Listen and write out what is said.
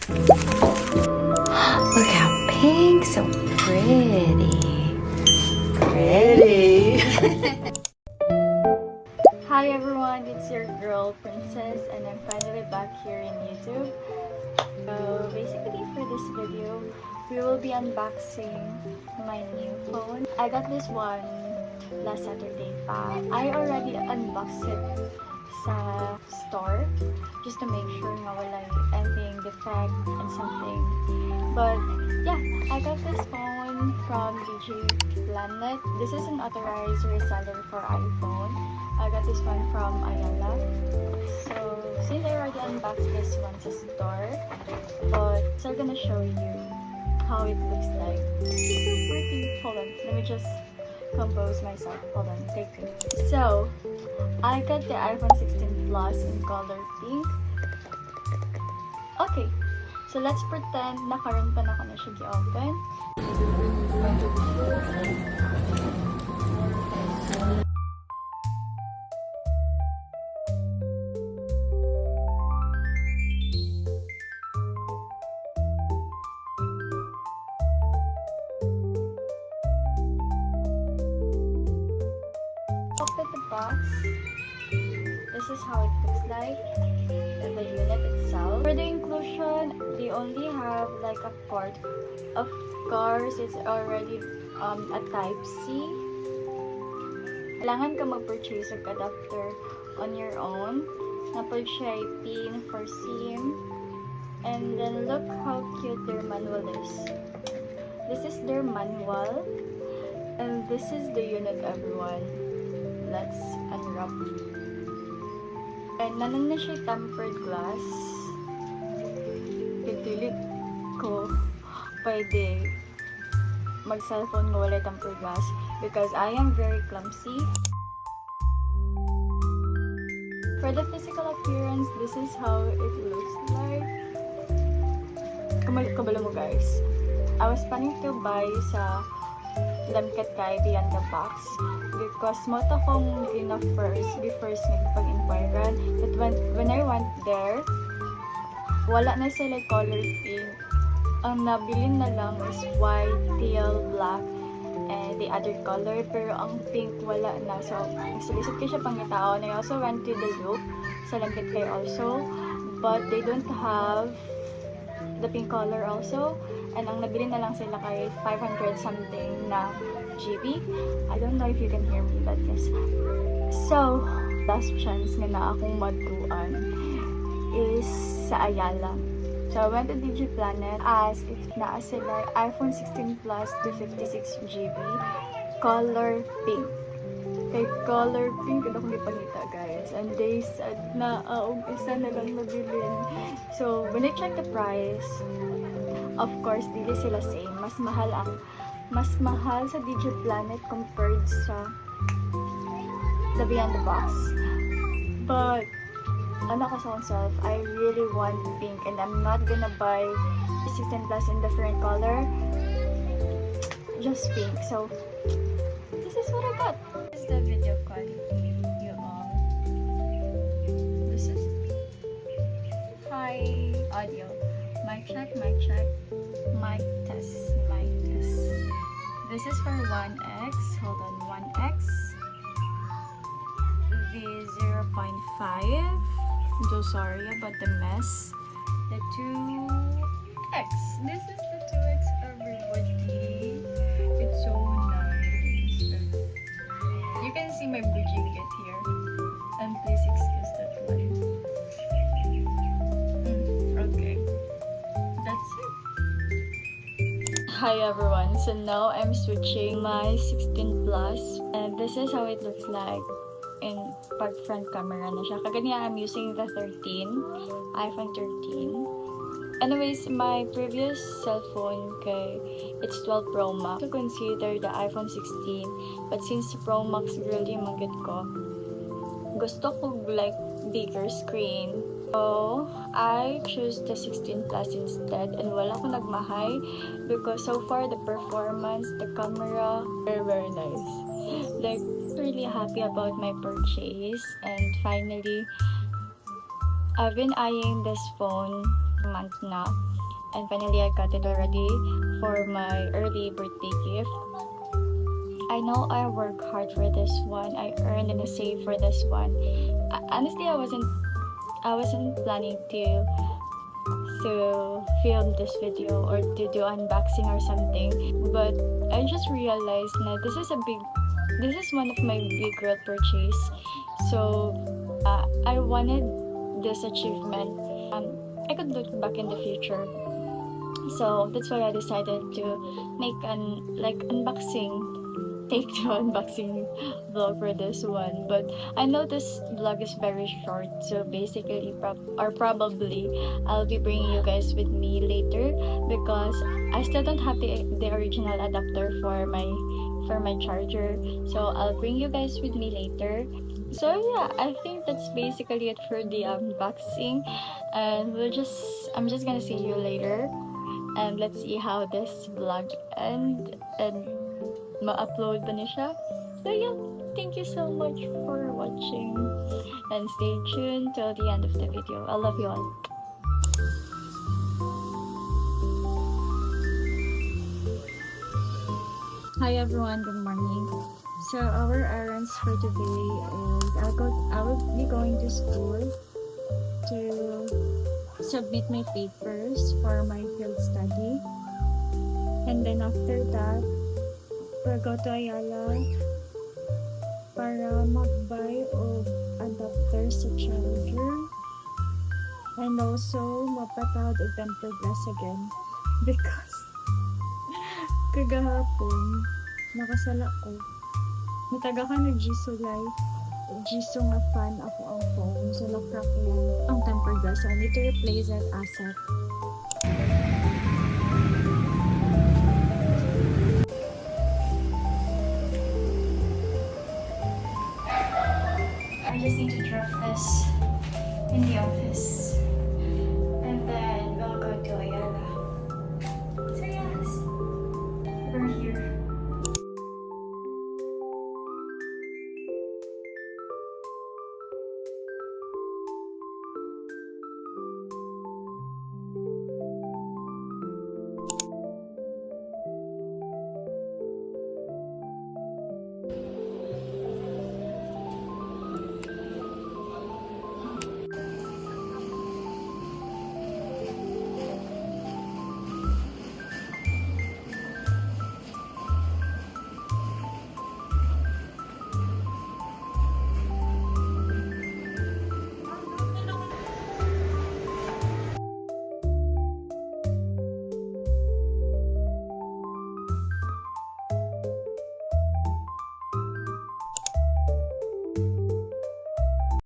Look how pink, so pretty. Pretty. Hi everyone, it's your girl Princess and I'm finally back here in YouTube. So basically for this video, we will be unboxing my new phone. I got this one last Saturday pa. I already unboxed it sa store just to make sure na wala anything defect and something. But yeah, I got this phone from DJ Planet. This is an authorized reseller for iPhone. I got this one from Ayala. So since I already unboxed this one sa store, but still gonna show you how it looks like. It's so pretty. Hold on, let me just compose myself. Hold on, take it. So I got the iPhone 16 Plus in color pink. Okay, so let's pretend nakaroon pa na ako na siya gi-open. Open the box. This is how it looks like. The unit itself. For the inclusion, they only have like a port. Of course, it's already a Type-C. Kailangan ka mag-purchase ng adapter on your own. Napag siya ay pin for SIM. And then look how cute their manual is. This is their manual. And this is the unit, everyone. Let's unwrap. And nanan na siya tempered glass. Pagdilit ko pwede mag-cellphone nga wala tempered glass because I am very clumsy. For the physical appearance, this is how it looks like. Kabalo mo guys. I was planning to buy sa lamkat kay beyond the box because mo to kong be first nagpag-inquirean, but when I went there wala na sila color pink. Ang nabilin na lang is white, teal, black, and the other color, pero ang pink wala na. So nagsulisod ko siya pangitao. And I also went to the loop sa lamkat kay also, but they don't have the pink color also. And ang nabili na lang sila kay 500 something na GB. I don't know if you can hear me, but yes. So, last chance nga na akong magkuan is sa Ayala. So, I went to DJ Planet as if naa sila iPhone 16 Plus to 56 GB color pink. Kay color pink, ano kong ipangita guys. And they said na isa na lang nabilin. So, when I check the price, of course, dili sila same. Mas mahal sa DJ Planet compared sa the Beyond the Box. But ano ko sa myself, I really want pink and I'm not gonna buy 16 Plus in different color. Just pink. So this is what I got. This is the video quality, you all. This is high audio. Mic check, mic check, mic test, mic test. This is for 1x, hold on, 1x, V0.5, I'm so sorry about the mess, the 2x, this is the 2x everybody, it's so nice, you can see my bridging it here, and please excuse that one. Okay. That's it. Hi everyone, so now I'm switching my 16 Plus and this is how it looks like in pag front camera na siya. Kaganya I'm using the 13, iPhone 13. Anyways, my previous cellphone kay it's 12 Pro Max to consider the iPhone 16, but since Pro Max girly magid ko, gusto ko like bigger screen. So, I choose the 16 Plus instead and wala ko nagmahay because so far the performance, the camera, very nice. Like, really happy about my purchase and finally, I've been eyeing this phone a month na And finally, I got it already for my early birthday gift. I know I work hard for this one. I earned and I saved for this one. Honestly, I wasn't planning to film this video or to do unboxing or something, but I just realized that this is one of my big girl purchase. So I wanted this achievement. I could look back in the future. So that's why I decided to make an unboxing take two unboxing vlog for this one. But I know this vlog is very short, so basically probably I'll be bringing you guys with me later, because I still don't have the original adapter for my charger, so I'll bring you guys with me later. So yeah, I think that's basically it for the unboxing, and I'm just gonna see you later, and let's see how this vlog and ma-upload ba niya siya. So yeah, thank you so much for watching, and stay tuned till the end of the video. I love you all. Hi everyone, good morning. So our errands for today is I will be going to school to submit my papers for my field study, and then after that we'll go to Ayala para mag-buy of adapter sa charger, and also mapatawad og tempered glass again because kagahapon nakasala ko. Nataga ka ng Jisoo nga fan ako ang phone, so na-crack lang ang tempered glass, so I need to replace it ASAP.